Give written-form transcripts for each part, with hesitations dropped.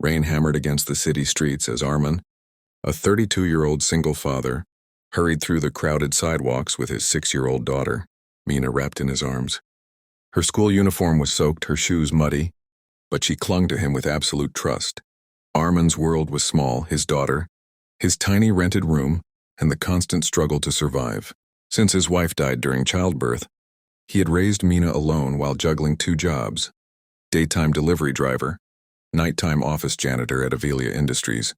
Rain hammered against the city streets as Armin, a 32-year-old single father, hurried through the crowded sidewalks with his 6-year-old daughter, Mina, wrapped in his arms. Her school uniform was soaked, her shoes muddy, but she clung to him with absolute trust. Armin's world was small, his daughter, his tiny rented room, and the constant struggle to survive. Since his wife died during childbirth, he had raised Mina alone while juggling 2 jobs: daytime delivery driver, nighttime office janitor at Avelia Industries,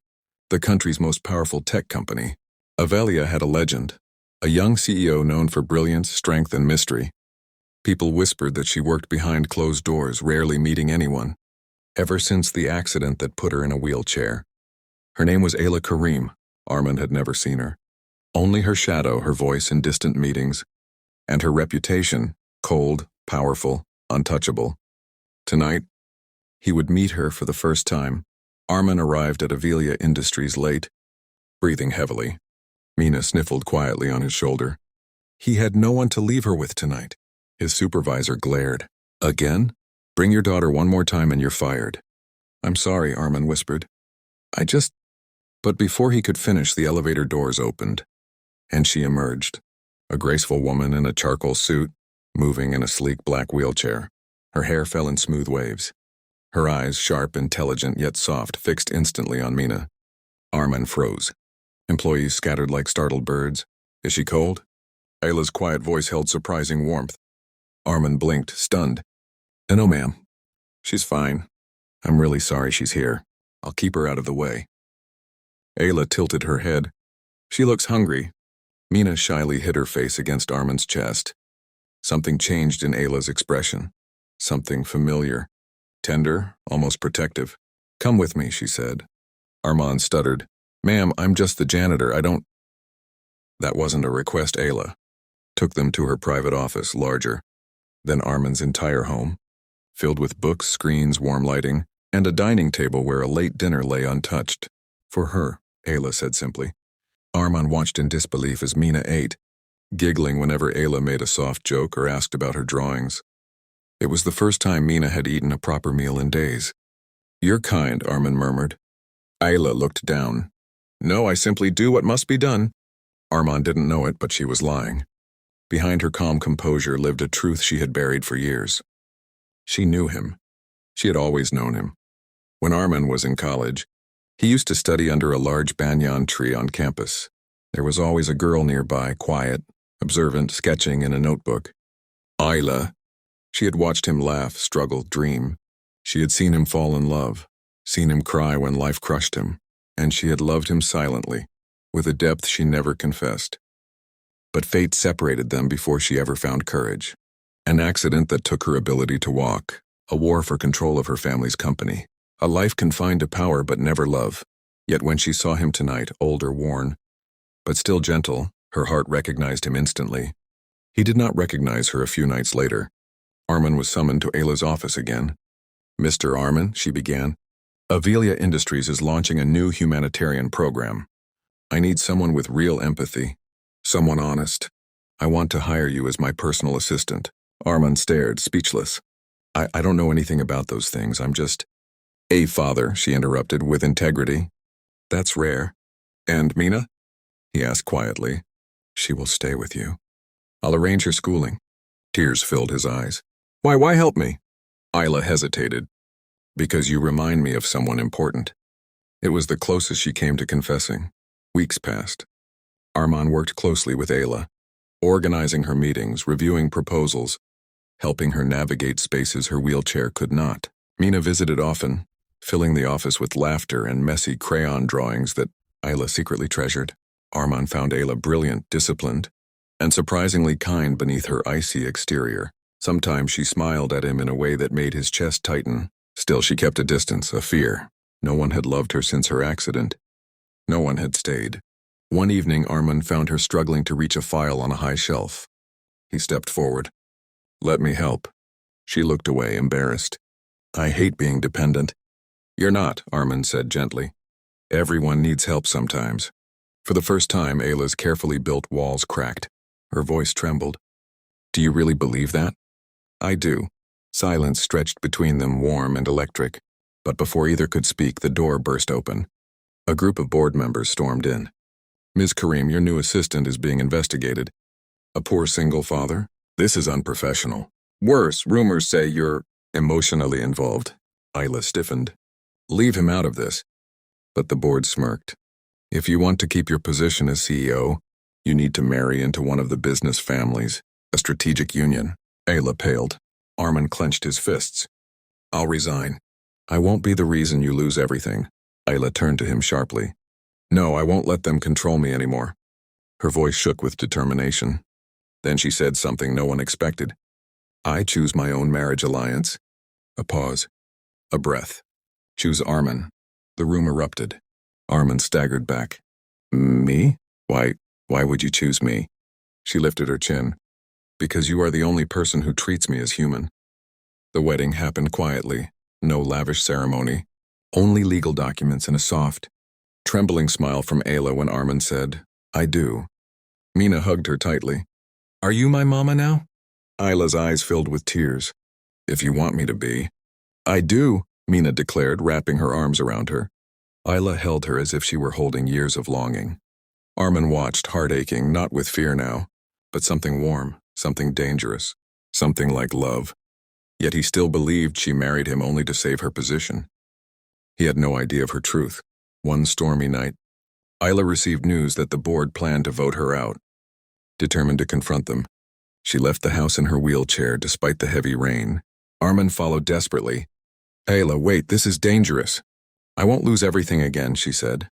the country's most powerful tech company. Avelia had a legend, a young CEO known for brilliance, strength, and mystery. People whispered that she worked behind closed doors, rarely meeting anyone, ever since the accident that put her in a wheelchair. Her name was Ayla Karim. Armin had never seen her. Only her shadow, her voice in distant meetings, and her reputation, cold, powerful, untouchable. Tonight, he would meet her for the first time. Armin arrived at Avelia Industries late, breathing heavily. Mina sniffled quietly on his shoulder. He had no one to leave her with tonight. His supervisor glared. Again? Bring your daughter one more time and you're fired. I'm sorry, Armin whispered. But before he could finish, the elevator doors opened, and she emerged, a graceful woman in a charcoal suit, moving in a sleek black wheelchair. Her hair fell in smooth waves. Her eyes, sharp, intelligent, yet soft, fixed instantly on Mina. Armin froze. Employees scattered like startled birds. Is she cold? Ayla's quiet voice held surprising warmth. Armin blinked, stunned. No, ma'am. She's fine. I'm really sorry she's here. I'll keep her out of the way. Ayla tilted her head. She looks hungry. Mina shyly hid her face against Armin's chest. Something changed in Ayla's expression. Something familiar. Tender, almost protective. Come with me, she said. Armin stuttered. Ma'am, I'm just the janitor, I don't... That wasn't a request. Ayla took them to her private office, larger than Armin's entire home, filled with books, screens, warm lighting, and a dining table where a late dinner lay untouched. For her, Ayla said simply. Armin watched in disbelief as Mina ate, giggling whenever Ayla made a soft joke or asked about her drawings. It was the first time Mina had eaten a proper meal in days. You're kind, Armin murmured. Ayla looked down. No, I simply do what must be done. Armin didn't know it, but she was lying. Behind her calm composure lived a truth she had buried for years. She knew him. She had always known him. When Armin was in college, he used to study under a large banyan tree on campus. There was always a girl nearby, quiet, observant, sketching in a notebook. Ayla. She had watched him laugh, struggle, dream. She had seen him fall in love, seen him cry when life crushed him, and she had loved him silently, with a depth she never confessed. But fate separated them before she ever found courage. An accident that took her ability to walk, a war for control of her family's company, a life confined to power but never love. Yet when she saw him tonight, older, worn, but still gentle, her heart recognized him instantly. He did not recognize her a few nights later. Armin was summoned to Ayla's office again. Mr. Armin, she began, Avelia Industries is launching a new humanitarian program. I need someone with real empathy, someone honest. I want to hire you as my personal assistant. Armin stared, speechless. I don't know anything about those things. I'm just... A father, she interrupted, with integrity. That's rare. And Mina? He asked quietly. She will stay with you. I'll arrange her schooling. Tears filled his eyes. Why help me? Ayla hesitated. Because you remind me of someone important. It was the closest she came to confessing. Weeks passed. Armin worked closely with Ayla, organizing her meetings, reviewing proposals, helping her navigate spaces her wheelchair could not. Mina visited often, filling the office with laughter and messy crayon drawings that Ayla secretly treasured. Armin found Ayla brilliant, disciplined, and surprisingly kind beneath her icy exterior. Sometimes she smiled at him in a way that made his chest tighten. Still, she kept a distance, a fear. No one had loved her since her accident. No one had stayed. One evening, Armin found her struggling to reach a file on a high shelf. He stepped forward. Let me help. She looked away, embarrassed. I hate being dependent. You're not, Armin said gently. Everyone needs help sometimes. For the first time, Ayla's carefully built walls cracked. Her voice trembled. Do you really believe that? I do. Silence stretched between them, warm and electric. But before either could speak, the door burst open. A group of board members stormed in. "Ms. Karim, your new assistant is being investigated. A poor single father? This is unprofessional. Worse, rumors say you're emotionally involved." Isla stiffened. "Leave him out of this." But the board smirked. "If you want to keep your position as CEO, you need to marry into one of the business families, a strategic union." Ayla paled. Armin clenched his fists. "I'll resign. I won't be the reason you lose everything." Ayla turned to him sharply. "No, I won't let them control me anymore." Her voice shook with determination. Then she said something no one expected. "I choose my own marriage alliance." A pause. A breath. "Choose Armin." The room erupted. Armin staggered back. "Me? Why would you choose me?" She lifted her chin. "Because you are the only person who treats me as human." The wedding happened quietly. No lavish ceremony. Only legal documents and a soft, trembling smile from Ayla when Armin said, "I do." Mina hugged her tightly. "Are you my mama now?" Ayla's eyes filled with tears. "If you want me to be." "I do," Mina declared, wrapping her arms around her. Ayla held her as if she were holding years of longing. Armin watched, heart aching, not with fear now, but something warm, something dangerous, something like love. Yet he still believed she married him only to save her position. He had no idea of her truth. One stormy night, Ayla received news that the board planned to vote her out. Determined to confront them, she left the house in her wheelchair despite the heavy rain. Armin followed desperately. "Ayla, wait, this is dangerous." "I won't lose everything again," she said.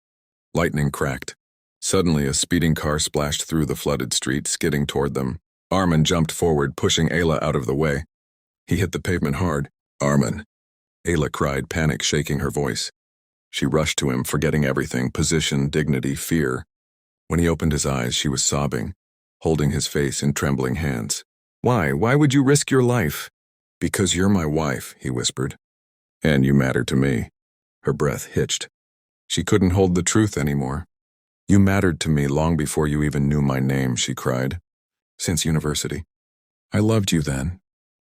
Lightning cracked. Suddenly, a speeding car splashed through the flooded street, skidding toward them. Armin jumped forward, pushing Ayla out of the way. He hit the pavement hard. "Armin!" Ayla cried, panic shaking her voice. She rushed to him, forgetting everything, position, dignity, fear. When he opened his eyes, she was sobbing, holding his face in trembling hands. Why would you risk your life?" "Because you're my wife," he whispered. "And you matter to me." Her breath hitched. She couldn't hold the truth anymore. "You mattered to me long before you even knew my name," she cried. "Since university. I loved you then.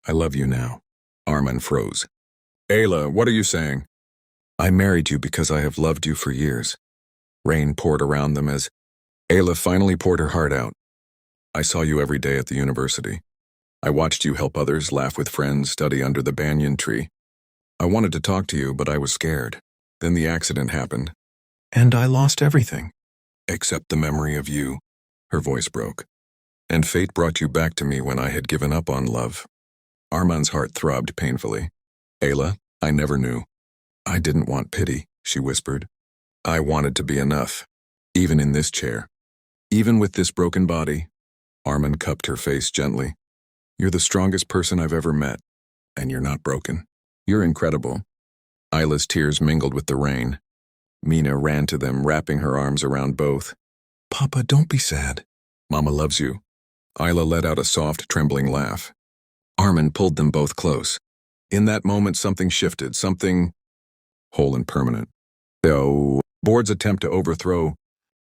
I love you now." Armin froze. "Ayla, what are you saying?" "I married you because I have loved you for years." Rain poured around them as Ayla finally poured her heart out. "I saw you every day at the university. I watched you help others, laugh with friends, study under the banyan tree. I wanted to talk to you, but I was scared. Then the accident happened. And I lost everything. Except the memory of you." Her voice broke. "And fate brought you back to me when I had given up on love." Armin's heart throbbed painfully. "Ayla, I never knew. I didn't want pity," she whispered. "I wanted to be enough. Even in this chair. Even with this broken body." Armin cupped her face gently. "You're the strongest person I've ever met. And you're not broken. You're incredible." Ayla's tears mingled with the rain. Mina ran to them, wrapping her arms around both. "Papa, don't be sad. Mama loves you." Ayla let out a soft, trembling laugh. Armin pulled them both close. In that moment, something shifted, something whole and permanent. The board's attempt to overthrow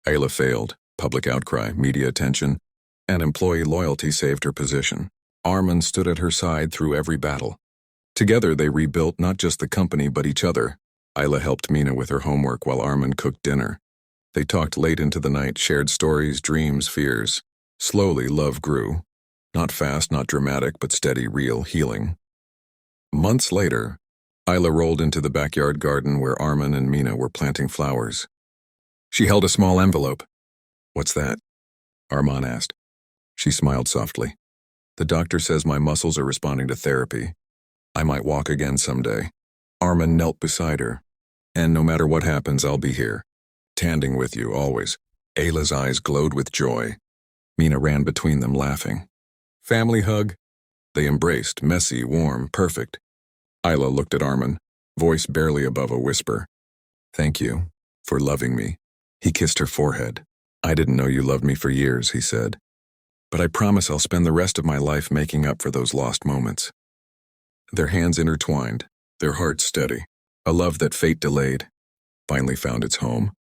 Ayla failed. Public outcry, media attention, and employee loyalty saved her position. Armin stood at her side through every battle. Together, they rebuilt not just the company but each other. Ayla helped Mina with her homework while Armin cooked dinner. They talked late into the night, shared stories, dreams, fears. Slowly, love grew. Not fast, not dramatic, but steady, real, healing. Months later, Ayla rolled into the backyard garden where Armin and Mina were planting flowers. She held a small envelope. "What's that?" Armin asked. She smiled softly. "The doctor says my muscles are responding to therapy. I might walk again someday." Armin knelt beside her. "And no matter what happens, I'll be here. Standing with you, always." Ayla's eyes glowed with joy. Mina ran between them, laughing. "Family hug?" They embraced, messy, warm, perfect. Ayla looked at Armin, voice barely above a whisper. "Thank you for loving me." He kissed her forehead. "I didn't know you loved me for years," he said. "But I promise I'll spend the rest of my life making up for those lost moments." Their hands intertwined, their hearts steady. A love that fate delayed finally found its home.